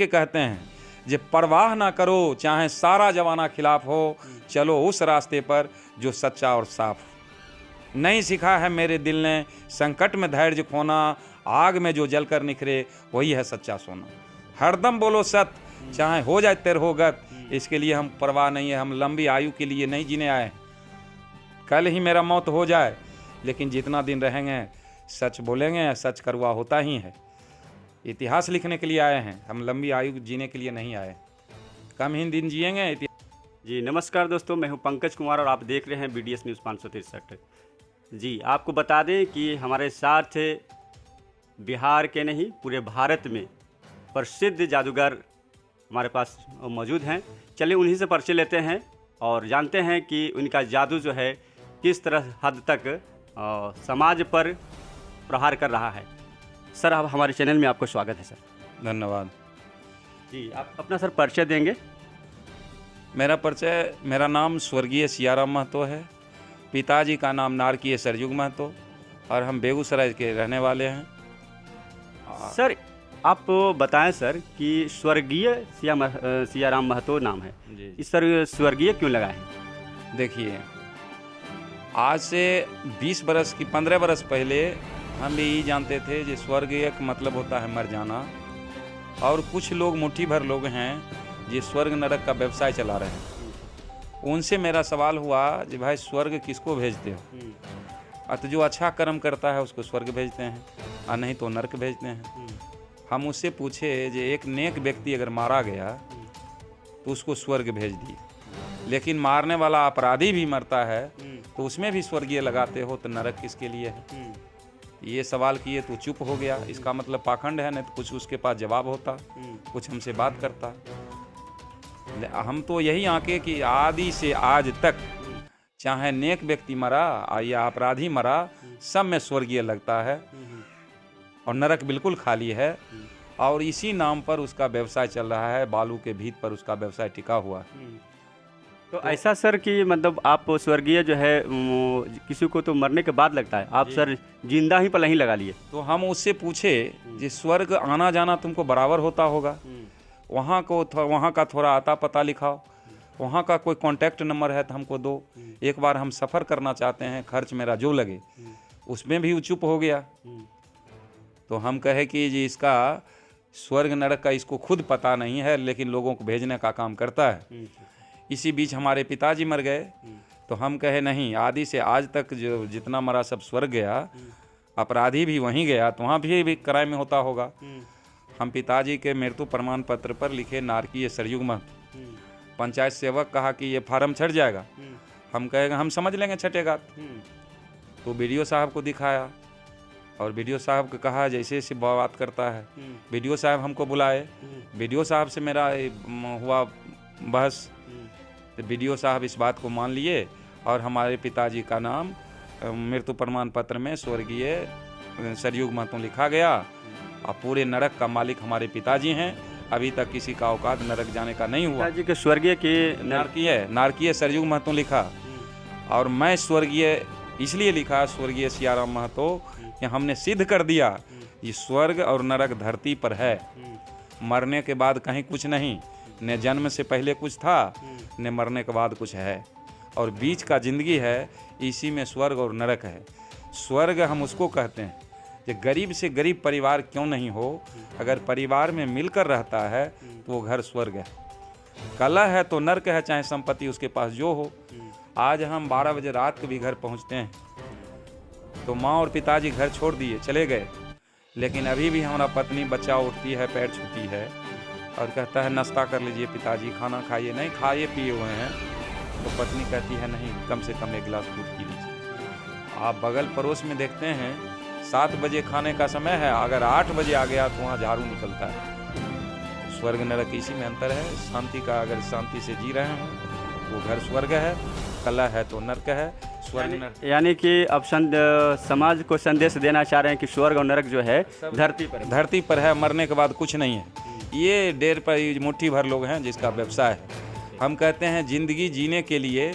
के कहते हैं जे परवाह ना करो चाहे सारा जमाना खिलाफ हो, चलो उस रास्ते पर जो सच्चा और साफ हो। नहीं सिखा है मेरे दिल ने संकट में धैर्य खोना, आग में जो जलकर निखरे वही है सच्चा सोना। हरदम बोलो सत्य चाहे हो जाए तेर हो गत, इसके लिए हम परवाह नहीं है। हम लंबी आयु के लिए नहीं जीने आए, कल ही मेरा मौत हो जाए, लेकिन जितना दिन रहेंगे सच बोलेंगे, सच कड़वा होता ही है। इतिहास लिखने के लिए आए हैं, हम लंबी आयु जीने के लिए नहीं आए। कम ही दिन जिएंगे। जी नमस्कार दोस्तों, मैं हूं पंकज कुमार और आप देख रहे हैं BDS न्यूज़ 563। जी आपको बता दें कि हमारे साथ बिहार के नहीं पूरे भारत में प्रसिद्ध जादूगर हमारे पास मौजूद हैं। चलिए उन्हीं से परिचय लेते हैं और जानते हैं कि उनका जादू जो है किस तरह हद तक समाज पर प्रहार कर रहा है। सर आप हमारे चैनल में आपको स्वागत है सर। धन्यवाद जी आप अपना सर परिचय देंगे। मेरा नाम स्वर्गीय सियाराम महतो है। पिताजी का नाम नारकीय सरयुग महतो और हम बेगूसराय के रहने वाले हैं। सर आप बताएं सर कि स्वर्गीय सियाराम महतो नाम है जी। इस सर स्वर्गीय क्यों लगा है? देखिए, आज से 15 बरस पहले हम भी यही जानते थे कि स्वर्गीय का मतलब होता है मर जाना, और कुछ लोग मुट्ठी भर लोग हैं जो स्वर्ग नरक का व्यवसाय चला रहे हैं। उनसे मेरा सवाल हुआ कि भाई स्वर्ग किसको भेजते हो? तो जो अच्छा कर्म करता है उसको स्वर्ग भेजते हैं और नहीं तो नरक भेजते हैं। हम उससे पूछे कि एक नेक व्यक्ति अगर मारा गया तो उसको स्वर्ग भेज दिए, लेकिन मारने वाला अपराधी भी मरता है तो उसमें भी स्वर्गीय लगाते हो, तो नरक किसके लिए है? ये सवाल किए तो चुप हो गया। इसका मतलब पाखंड है, नहीं तो कुछ उसके पास जवाब होता, कुछ हमसे बात करता। हम तो यही आंके कि आदि से आज तक चाहे नेक व्यक्ति मरा या अपराधी मरा, सब में स्वर्गीय लगता है और नरक बिल्कुल खाली है। और इसी नाम पर उसका व्यवसाय चल रहा है, बालू के भीत पर उसका व्यवसाय टिका हुआ है। तो ऐसा सर कि मतलब आप स्वर्गीय जो है किसी को तो मरने के बाद लगता है, आप सर जिंदा ही पल ही लगा लिए। तो हम उससे पूछे कि स्वर्ग आना जाना तुमको बराबर होता होगा, वहाँ का थोड़ा आता पता लिखाओ, वहाँ का कोई कांटेक्ट नंबर है तो हमको दो, एक बार हम सफ़र करना चाहते हैं, खर्च मेरा जो लगे। उसमें भी वो चुप हो गया। तो हम कहे कि जी इसका स्वर्ग नरक का इसको खुद पता नहीं है, लेकिन लोगों को भेजने का काम करता है। इसी बीच हमारे पिताजी मर गए, तो हम कहे नहीं, आदि से आज तक जो जितना मरा सब स्वर्ग गया, अपराधी भी वहीं गया, तो वहाँ भी क्राइम में होता होगा। हम पिताजी के मृत्यु प्रमाण पत्र पर लिखे नारकीय सरयुग महतो। पंचायत सेवक कहा कि ये फार्म छट जाएगा। हम कहेगा हम समझ लेंगे छटेगा। तो BDO साहब को दिखाया और BDO साहब को कहा जैसे ऐसे बात करता है। BDO साहब हमको बुलाए, BDO साहब से मेरा हुआ बहस, तो BDO साहब इस बात को मान लिए और हमारे पिताजी का नाम मृत्यु प्रमाण पत्र में स्वर्गीय सरयुग महतो लिखा गया। और पूरे नरक का मालिक हमारे पिताजी हैं। अभी तक किसी का औकात नरक जाने का नहीं हुआ। पिताजी के स्वर्गीय के नारकीय सरयुग महतो लिखा, और मैं स्वर्गीय इसलिए लिखा स्वर्गीय सियाराम महतो कि हमने सिद्ध कर दिया ये स्वर्ग और नरक धरती पर है। मरने के बाद कहीं कुछ नहीं, न जन्म से पहले कुछ था, न मरने के बाद कुछ है, और बीच का जिंदगी है, इसी में स्वर्ग और नरक है। स्वर्ग हम उसको कहते हैं कि गरीब से गरीब परिवार क्यों नहीं हो, अगर परिवार में मिलकर रहता है तो वो घर स्वर्ग है। कलह है तो नरक है, चाहे संपत्ति उसके पास जो हो। आज हम 12 बजे रात को भी घर पहुंचते हैं तो माँ और पिताजी घर छोड़ दिए चले गए, लेकिन अभी भी हमारा पत्नी बच्चा उठती है, पैर छूती है और कहता है नाश्ता कर लीजिए पिताजी, खाना खाइए। नहीं, खाए पिए हुए हैं। तो पत्नी कहती है नहीं, कम से कम एक गिलास दूध पी लीजिए। आप बगल पड़ोस में देखते हैं 7 बजे खाने का समय है, अगर 8 बजे आ गया तो वहाँ झाड़ू निकलता है। स्वर्ग नरक इसी में अंतर है। शांति का अगर शांति से जी रहे हैं वो घर स्वर्ग है, कलह है तो नरक है। स्वर्ग यानी कि अब समाज को संदेश देना चाह रहे हैं कि स्वर्ग और नरक जो है धरती पर है, मरने के बाद कुछ नहीं है। ये डेर पर मुट्ठी भर लोग हैं जिसका व्यवसाय है। हम कहते हैं जिंदगी जीने के लिए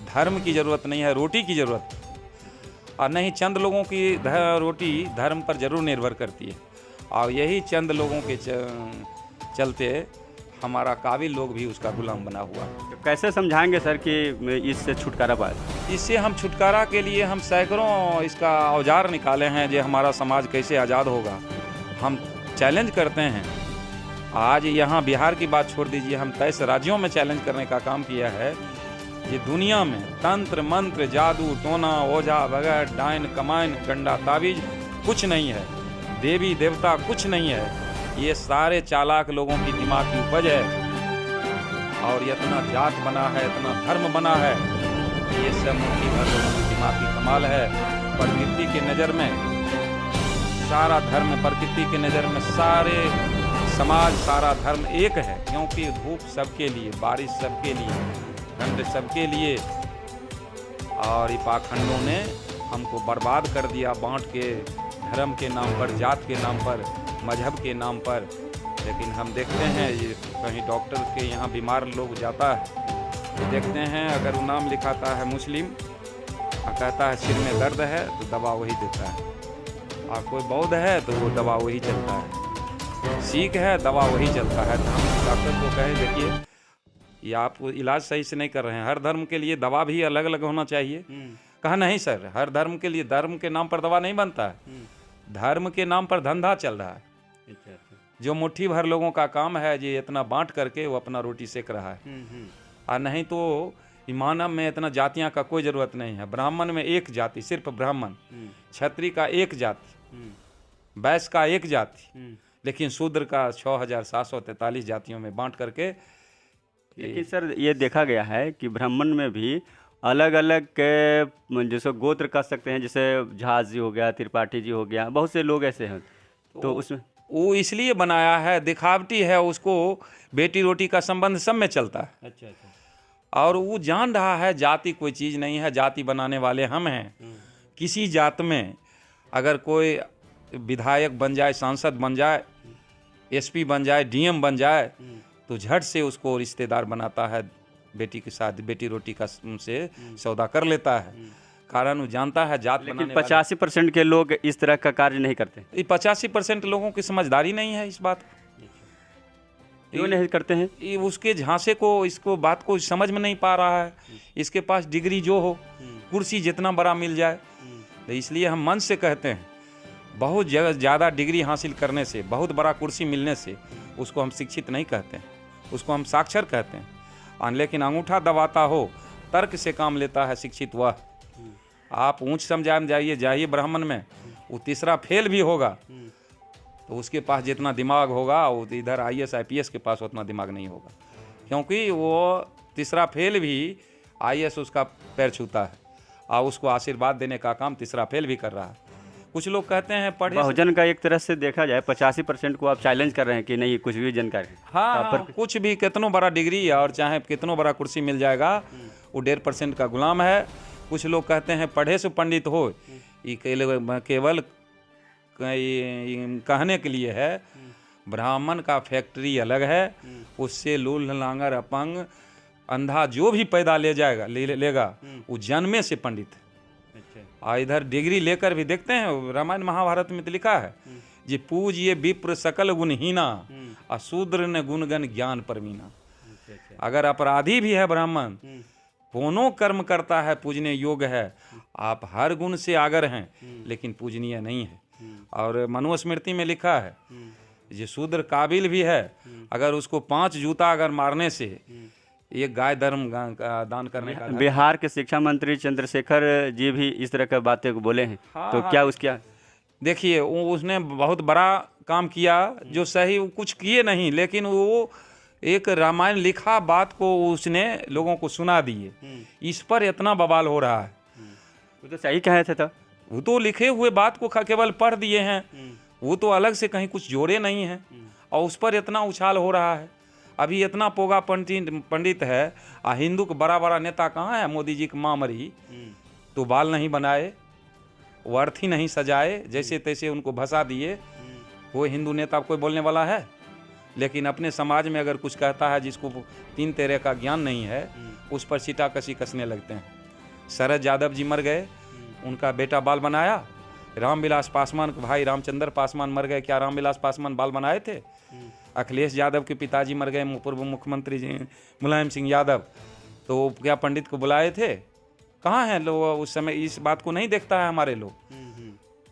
धर्म की ज़रूरत नहीं है, रोटी की ज़रूरत है। और नहीं, चंद लोगों की रोटी धर्म पर जरूर निर्भर करती है, और यही चंद लोगों के चलते हमारा काबिल लोग भी उसका गुलाम बना हुआ है। तो कैसे समझाएंगे सर कि इससे छुटकारा पाए? इससे हम छुटकारा के लिए हम सैकड़ों इसका औजार निकाले हैं, जो हमारा समाज कैसे आज़ाद होगा। हम चैलेंज करते हैं। आज यहाँ बिहार की बात छोड़ दीजिए, हम 23 राज्यों में चैलेंज करने का काम किया है। ये दुनिया में तंत्र मंत्र जादू टोना ओझा बगैर डायन कमाइन गंडा ताबीज कुछ नहीं है, देवी देवता कुछ नहीं है। ये सारे चालाक लोगों की दिमाग की उपज है, और ये इतना जात बना है, इतना धर्म बना है, ये सब मुट्ठी भर लोगों की दिमाग की कमाल है। प्रकृति की नज़र में सारा धर्म, प्रकृति की नज़र में सारे समाज, सारा धर्म एक है, क्योंकि धूप सबके लिए, बारिश सबके लिए, ठंड सबके लिए। और ये पाखंडों ने हमको बर्बाद कर दिया, बांट के, धर्म के नाम पर, जात के नाम पर, मजहब के नाम पर। लेकिन हम देखते हैं ये कहीं डॉक्टर के यहाँ बीमार लोग जाता है तो देखते हैं, अगर वो नाम लिखाता है मुस्लिम और कहता है सिर में दर्द है तो दवा वही देता है, और कोई बौद्ध है तो वो दवा वही चलता है, सिख है दवा वही चलता है। तो हम डॉक्टर को कहें देखिए ये आप इलाज सही से नहीं कर रहे हैं, हर धर्म के लिए दवा भी अलग अलग होना चाहिए। कहा नहीं सर, हर धर्म के लिए, धर्म के नाम पर दवा नहीं बनता है, धर्म के नाम पर धंधा चल रहा है। जो मुट्ठी भर लोगों का काम है, ये इतना बांट करके वो अपना रोटी सेक रहा है। और नहीं तो मानव में इतना जातियां का कोई ज़रूरत नहीं है। ब्राह्मण में एक जाति, सिर्फ ब्राह्मण, क्षत्रिय का एक जाति, वैश्य का एक जाति, लेकिन शूद्र का 6743 जातियों में बांट करके। लेकिन सर ये देखा गया है कि ब्राह्मण में भी अलग अलग के जैसे गोत्र कह सकते हैं, जैसे झा जी हो गया, त्रिपाठी जी हो गया, बहुत से लोग ऐसे हैं। तो उसमें वो इसलिए बनाया है, दिखावटी है, उसको बेटी रोटी का संबंध सब में चलता है। अच्छा अच्छा। और वो जान रहा है जाति कोई चीज़ नहीं है, जाति बनाने वाले हम हैं। किसी जात में अगर कोई विधायक बन जाए, सांसद बन जाए, एसपी बन जाए, डीएम बन जाए, तो झट से उसको रिश्तेदार बनाता है, बेटी के साथ बेटी रोटी का से सौदा कर लेता है। कारण वो जानता है जात लेकिन बनाने 85% के लोग इस तरह का कार्य नहीं करते। ये 85% लोगों की समझदारी नहीं है इस बात। क्यों नहीं करते हैं? ये उसके झांसे को, इसको बात को समझ में नहीं पा रहा है। इसके पास डिग्री जो हो, कुर्सी जितना बड़ा मिल जाए, तो इसलिए हम मन से कहते हैं, बहुत ज़्यादा डिग्री हासिल करने से, बहुत बड़ा कुर्सी मिलने से उसको हम शिक्षित नहीं कहते हैं, उसको हम साक्षर कहते हैं। लेकिन अंगूठा दबाता हो, तर्क से काम लेता है शिक्षित वह। आप ऊंच समझा में जाइए ब्राह्मण में, वो तीसरा फेल भी होगा तो उसके पास जितना दिमाग होगा, वो इधर IAS IPS के पास उतना दिमाग नहीं होगा, क्योंकि वो तीसरा फेल भी IAS उसका पैर छूता है, और उसको आशीर्वाद देने का काम तीसरा फेल भी कर रहा है। कुछ लोग कहते हैं पढ़े। बहुजन का एक तरह से देखा जाए 85% को आप चैलेंज कर रहे हैं कि नहीं कुछ भी जानकारी है। हाँ, कुछ भी कितनों बड़ा डिग्री और चाहे कितनों बड़ा कुर्सी मिल जाएगा, वो 1.5% का गुलाम है। कुछ लोग कहते हैं पढ़े से पंडित हो, ये केवल कहने के लिए है। ब्राह्मण का फैक्ट्री अलग है, उससे लूल लांगर अपंग अंधा जो भी पैदा लेगा वो जन्मे से पंडित है। और इधर डिग्री लेकर भी देखते हैं, रामायण महाभारत में तो लिखा है जी, पूज्य विप्र सकल गुणहीना, अशूद्र ने गुणगण ज्ञान परमीना। अगर अपराधी भी है ब्राह्मण, दोनों कर्म करता है, पूजने योग्य है, आप हर गुण से आगर हैं, लेकिन पूजनीय नहीं है। और मनुस्मृति में लिखा है ये शूद्र काबिल भी है, अगर उसको 5 जूता अगर मारने से एक गाय धर्म दान करने का। बिहार के शिक्षा मंत्री चंद्रशेखर जी भी इस तरह की बातें बोले हैं। हाँ, तो हाँ, क्या उसका देखिए, उसने बहुत बड़ा काम किया, जो सही कुछ किए नहीं, लेकिन वो एक रामायण लिखा बात को उसने लोगों को सुना दिए। इस पर इतना बवाल हो रहा है। वो तो सही कहे थे, तो वो तो लिखे हुए बात को केवल पढ़ दिए हैं, वो तो अलग से कहीं कुछ जोड़े नहीं हैं, और उस पर इतना उछाल हो रहा है। अभी इतना पोगा पंडित है, हिंदू का बड़ा बड़ा नेता कहाँ है? मोदी जी की माँ मरी तो बाल नहीं बनाए, वो अर्थी नहीं सजाए, जैसे तैसे उनको भसा दिए। वो हिंदू नेता कोई बोलने वाला है? लेकिन अपने समाज में अगर कुछ कहता है जिसको 3 तेरे का ज्ञान नहीं है, उस पर सीटा कसी कसने लगते हैं। शरद यादव जी मर गए, उनका बेटा बाल बनाया। रामविलास पासवान के भाई रामचंद्र पासवान मर गए, क्या रामविलास पासवान बाल बनाए थे? अखिलेश यादव के पिताजी मर गए, पूर्व मुख्यमंत्री जी मुलायम सिंह यादव, तो क्या पंडित को बुलाए थे? कहाँ हैं लोग? उस समय इस बात को नहीं देखता है हमारे लोग,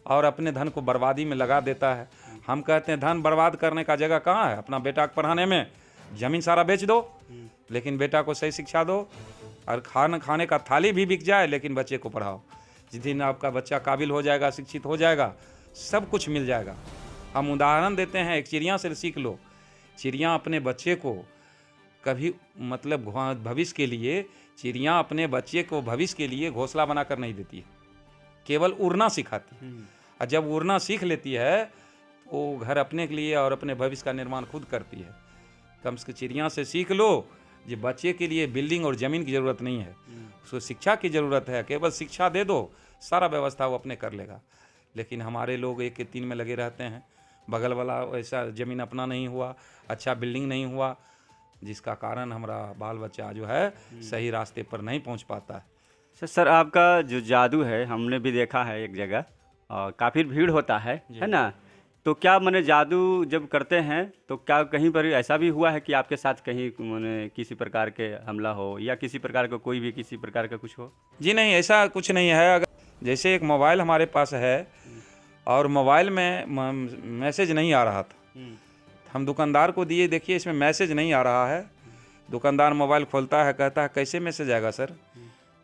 और अपने धन को बर्बादी में लगा देता है। हम कहते हैं धन बर्बाद करने का जगह कहाँ है? अपना बेटा को पढ़ाने में। जमीन सारा बेच दो, लेकिन बेटा को सही शिक्षा दो, और खाने का थाली भी बिक जाए, लेकिन बच्चे को पढ़ाओ। जिस दिन आपका बच्चा काबिल हो जाएगा, शिक्षित हो जाएगा, सब कुछ मिल जाएगा। हम उदाहरण देते हैं, एक चिड़िया से सीख लो। चिड़िया अपने बच्चे को कभी मतलब भविष्य के लिए, चिड़िया अपने बच्चे को भविष्य के लिए घोंसला बनाकर नहीं देती है, केवल उड़ना सिखाती है। और जब उड़ना सीख लेती है तो घर अपने के लिए और अपने भविष्य का निर्माण खुद करती है। कम से कम चिड़िया से सीख लो, ये बच्चे के लिए बिल्डिंग और ज़मीन की ज़रूरत नहीं है, उसको शिक्षा की ज़रूरत है। केवल शिक्षा दे दो, सारा व्यवस्था वो अपने कर लेगा। लेकिन हमारे लोग एक के तीन में लगे रहते हैं। बगल वाला ऐसा ज़मीन अपना नहीं हुआ, अच्छा बिल्डिंग नहीं हुआ, जिसका कारण हमारा बाल बच्चा जो है सही रास्ते पर नहीं पहुंच पाता है। सर आपका जो जादू है, हमने भी देखा है एक जगह, और काफ़ी भीड़ होता है ना? तो क्या मैंने जादू जब करते हैं तो क्या कहीं पर ऐसा भी हुआ है कि आपके साथ कहीं मैंने किसी प्रकार के हमला हो, या किसी प्रकार का कोई भी किसी प्रकार का कुछ हो? जी नहीं, ऐसा कुछ नहीं है। अगर जैसे एक मोबाइल हमारे पास है और मोबाइल में मैसेज नहीं आ रहा था, हम दुकानदार को दिए, देखिए इसमें मैसेज नहीं आ रहा है। दुकानदार मोबाइल खोलता है, कहता है कैसे मैसेज आएगा सर,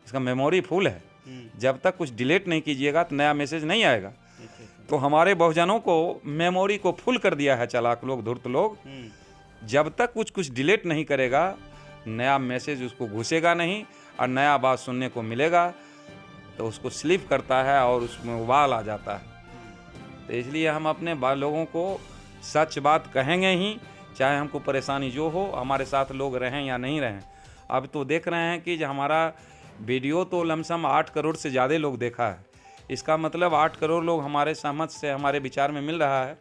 इसका मेमोरी फुल है, जब तक कुछ डिलीट नहीं कीजिएगा तो नया मैसेज नहीं आएगा। तो हमारे बहुजनों को मेमोरी को फुल कर दिया है चालाक लोग, धूर्त लोग। जब तक कुछ डिलीट नहीं करेगा, नया मैसेज उसको घुसेगा नहीं और नया बात सुनने को मिलेगा, तो उसको स्लिप करता है और उसमें उबाल आ जाता है। तो इसलिए हम अपने लोगों को सच बात कहेंगे ही, चाहे हमको परेशानी जो हो, हमारे साथ लोग रहें या नहीं रहें। अब तो देख रहे हैं कि जो हमारा वीडियो तो लमसम 8 करोड़ से ज़्यादा लोग देखा है। इसका मतलब 8 करोड़ लोग हमारे सहमत से, हमारे विचार में मिल रहा है,